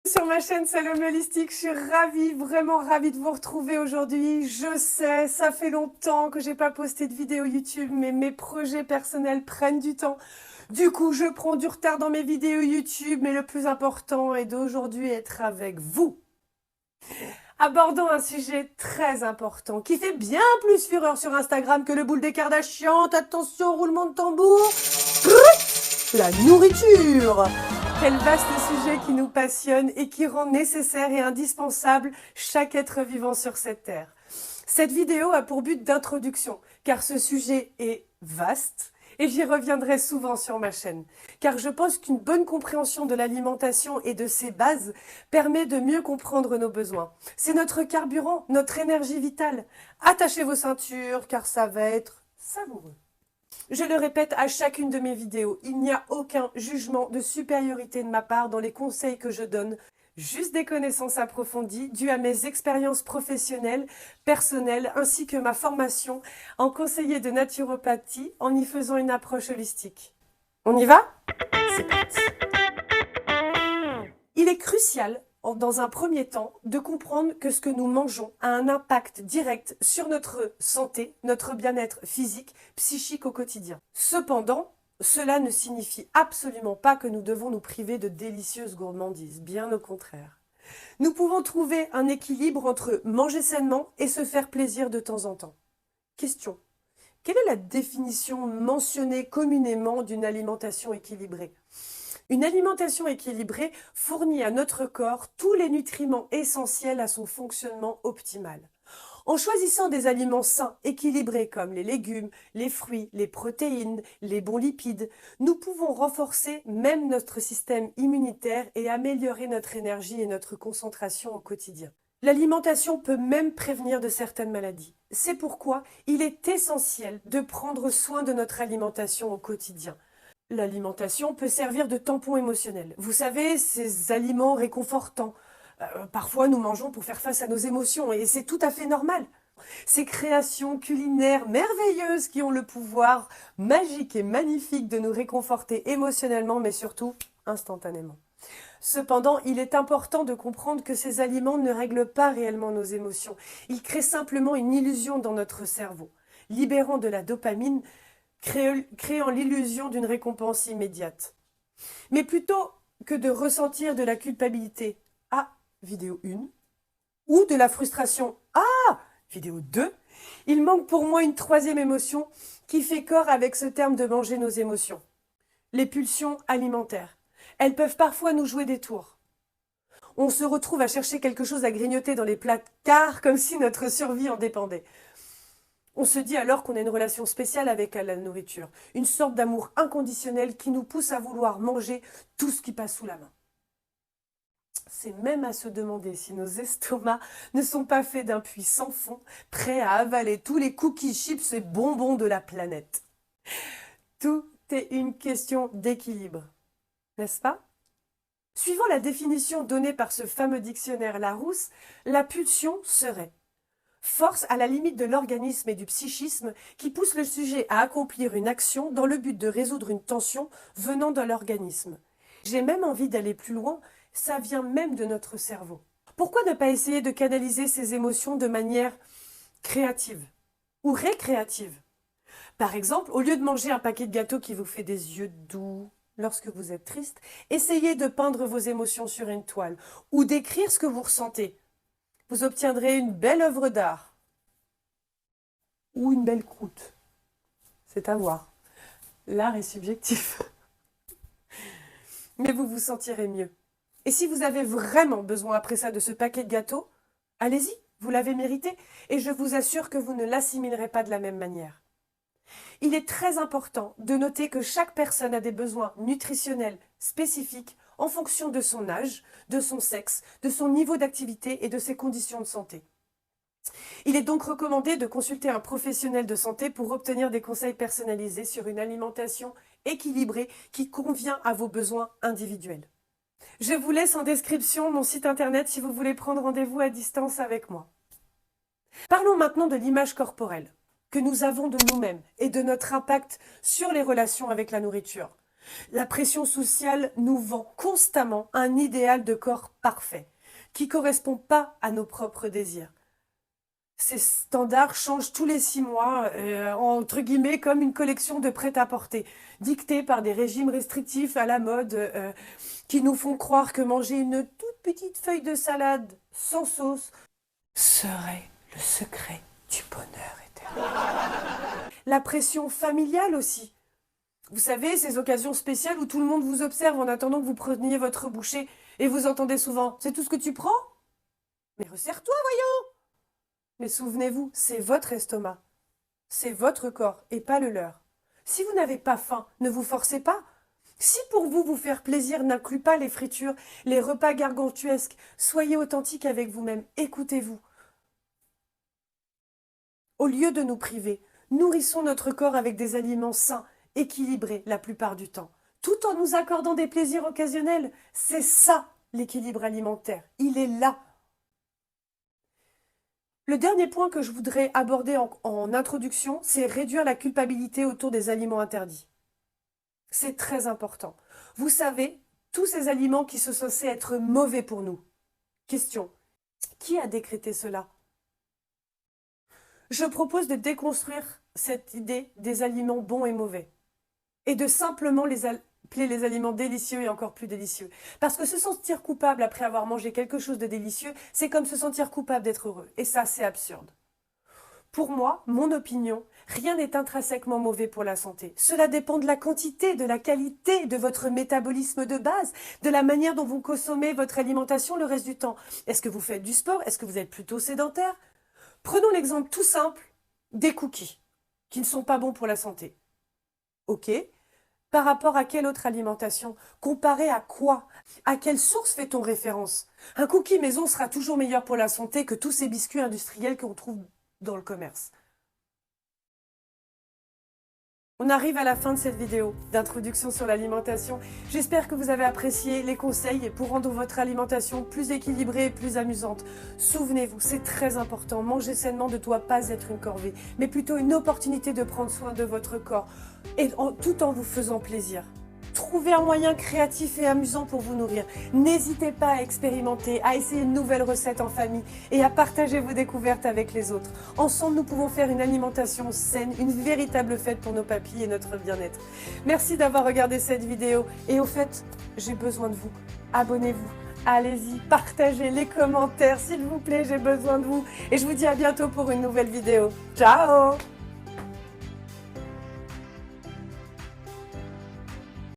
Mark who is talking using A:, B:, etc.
A: Sur ma chaîne Salome Holistique, je suis ravie, vraiment ravie de vous retrouver aujourd'hui. Je sais, ça fait longtemps que j'ai pas posté de vidéo YouTube, mais mes projets personnels prennent du temps. Du coup, je prends du retard dans mes vidéos YouTube, mais le plus important est d'aujourd'hui être avec vous. Abordons un sujet très important qui fait bien plus fureur sur Instagram que le boule des Kardashians. Attention, roulement de tambour. La nourriture. Quel vaste sujet qui nous passionne et qui rend nécessaire et indispensable chaque être vivant sur cette terre. Cette vidéo a pour but d'introduction, car ce sujet est vaste et j'y reviendrai souvent sur ma chaîne. Car je pense qu'une bonne compréhension de l'alimentation et de ses bases permet de mieux comprendre nos besoins. C'est notre carburant, notre énergie vitale. Attachez vos ceintures, car ça va être savoureux. Je le répète à chacune de mes vidéos, il n'y a aucun jugement de supériorité de ma part dans les conseils que je donne, juste des connaissances approfondies dues à mes expériences professionnelles, personnelles, ainsi que ma formation en conseiller de naturopathie en y faisant une approche holistique. On y va? C'est parti. Il est crucial, dans un premier temps, de comprendre que ce que nous mangeons a un impact direct sur notre santé, notre bien-être physique, psychique au quotidien. Cependant, cela ne signifie absolument pas que nous devons nous priver de délicieuses gourmandises, bien au contraire. Nous pouvons trouver un équilibre entre manger sainement et se faire plaisir de temps en temps. Question. Quelle est la définition mentionnée communément d'une alimentation équilibrée ? Une alimentation équilibrée fournit à notre corps tous les nutriments essentiels à son fonctionnement optimal. En choisissant des aliments sains, équilibrés comme les légumes, les fruits, les protéines, les bons lipides, nous pouvons renforcer même notre système immunitaire et améliorer notre énergie et notre concentration au quotidien. L'alimentation peut même prévenir de certaines maladies. C'est pourquoi il est essentiel de prendre soin de notre alimentation au quotidien. L'alimentation peut servir de tampon émotionnel. Vous savez, ces aliments réconfortants. Parfois, nous mangeons pour faire face à nos émotions et c'est tout à fait normal. Ces créations culinaires merveilleuses qui ont le pouvoir magique et magnifique de nous réconforter émotionnellement, mais surtout instantanément. Cependant, il est important de comprendre que ces aliments ne règlent pas réellement nos émotions. Ils créent simplement une illusion dans notre cerveau, libérant de la dopamine, créant l'illusion d'une récompense immédiate. Mais plutôt que de ressentir de la culpabilité, ah, vidéo 1, ou de la frustration, ah, vidéo 2, il manque pour moi une troisième émotion qui fait corps avec ce terme de manger nos émotions. Les pulsions alimentaires. Elles peuvent parfois nous jouer des tours. On se retrouve à chercher quelque chose à grignoter dans les placards comme si notre survie en dépendait. On se dit alors qu'on a une relation spéciale avec la nourriture, une sorte d'amour inconditionnel qui nous pousse à vouloir manger tout ce qui passe sous la main. C'est même à se demander si nos estomacs ne sont pas faits d'un puits sans fond, prêts à avaler tous les cookies, chips et bonbons de la planète. Tout est une question d'équilibre, n'est-ce pas ? Suivant la définition donnée par ce fameux dictionnaire Larousse, la pulsion serait force à la limite de l'organisme et du psychisme qui pousse le sujet à accomplir une action dans le but de résoudre une tension venant de l'organisme. J'ai même envie d'aller plus loin, ça vient même de notre cerveau. Pourquoi ne pas essayer de canaliser ces émotions de manière créative ou récréative ? Par exemple, au lieu de manger un paquet de gâteaux qui vous fait des yeux doux lorsque vous êtes triste, essayez de peindre vos émotions sur une toile ou d'écrire ce que vous ressentez. Vous obtiendrez une belle œuvre d'art. Ou une belle croûte. C'est à voir. L'art est subjectif. Mais vous vous sentirez mieux. Et si vous avez vraiment besoin après ça de ce paquet de gâteaux, allez-y, vous l'avez mérité. Et je vous assure que vous ne l'assimilerez pas de la même manière. Il est très important de noter que chaque personne a des besoins nutritionnels spécifiques en fonction de son âge, de son sexe, de son niveau d'activité et de ses conditions de santé. Il est donc recommandé de consulter un professionnel de santé pour obtenir des conseils personnalisés sur une alimentation équilibrée qui convient à vos besoins individuels. Je vous laisse en description mon site internet si vous voulez prendre rendez-vous à distance avec moi. Parlons maintenant de l'image corporelle que nous avons de nous-mêmes et de notre impact sur les relations avec la nourriture. La pression sociale nous vend constamment un idéal de corps parfait, qui ne correspond pas à nos propres désirs. Ces standards changent tous les 6 mois, entre guillemets, comme une collection de prêt-à-porter, dictés par des régimes restrictifs à la mode, qui nous font croire que manger une toute petite feuille de salade sans sauce serait le secret du bonheur éternel. La pression familiale aussi. Vous savez, ces occasions spéciales où tout le monde vous observe en attendant que vous preniez votre bouchée et vous entendez souvent « C'est tout ce que tu prends ? Mais resserre-toi, voyons !» Mais souvenez-vous, c'est votre estomac, c'est votre corps et pas le leur. Si vous n'avez pas faim, ne vous forcez pas. Si pour vous, vous faire plaisir n'inclut pas les fritures, les repas gargantuesques, soyez authentique avec vous-même, écoutez-vous. Au lieu de nous priver, nourrissons notre corps avec des aliments sains, équilibrés la plupart du temps, tout en nous accordant des plaisirs occasionnels. C'est ça l'équilibre alimentaire, il est là. Le dernier point que je voudrais aborder en introduction, c'est réduire la culpabilité autour des aliments interdits. C'est très important. Vous savez, tous ces aliments qui sont censés être mauvais pour nous. Question, qui a décrété cela? Je propose de déconstruire cette idée des aliments bons et mauvais et de simplement les appeler les aliments délicieux et encore plus délicieux. Parce que se sentir coupable après avoir mangé quelque chose de délicieux, c'est comme se sentir coupable d'être heureux. Et ça, c'est absurde. Pour moi, mon opinion, rien n'est intrinsèquement mauvais pour la santé. Cela dépend de la quantité, de la qualité de votre métabolisme de base, de la manière dont vous consommez votre alimentation le reste du temps. Est-ce que vous faites du sport? Est-ce que vous êtes plutôt sédentaire? Prenons l'exemple tout simple des cookies, qui ne sont pas bons pour la santé. Ok. Par rapport à quelle autre alimentation? Comparé à quoi? À quelle source fait-on référence? Un cookie maison sera toujours meilleur pour la santé que tous ces biscuits industriels qu'on trouve dans le commerce. On arrive à la fin de cette vidéo d'introduction sur l'alimentation. J'espère que vous avez apprécié les conseils pour rendre votre alimentation plus équilibrée et plus amusante. Souvenez-vous, c'est très important, manger sainement ne doit pas être une corvée, mais plutôt une opportunité de prendre soin de votre corps, et tout en vous faisant plaisir. Trouvez un moyen créatif et amusant pour vous nourrir. N'hésitez pas à expérimenter, à essayer une nouvelle recette en famille et à partager vos découvertes avec les autres. Ensemble, nous pouvons faire une alimentation saine, une véritable fête pour nos papilles et notre bien-être. Merci d'avoir regardé cette vidéo. Et au fait, j'ai besoin de vous. Abonnez-vous. Allez-y, partagez les commentaires, s'il vous plaît, j'ai besoin de vous. Et je vous dis à bientôt pour une nouvelle vidéo. Ciao!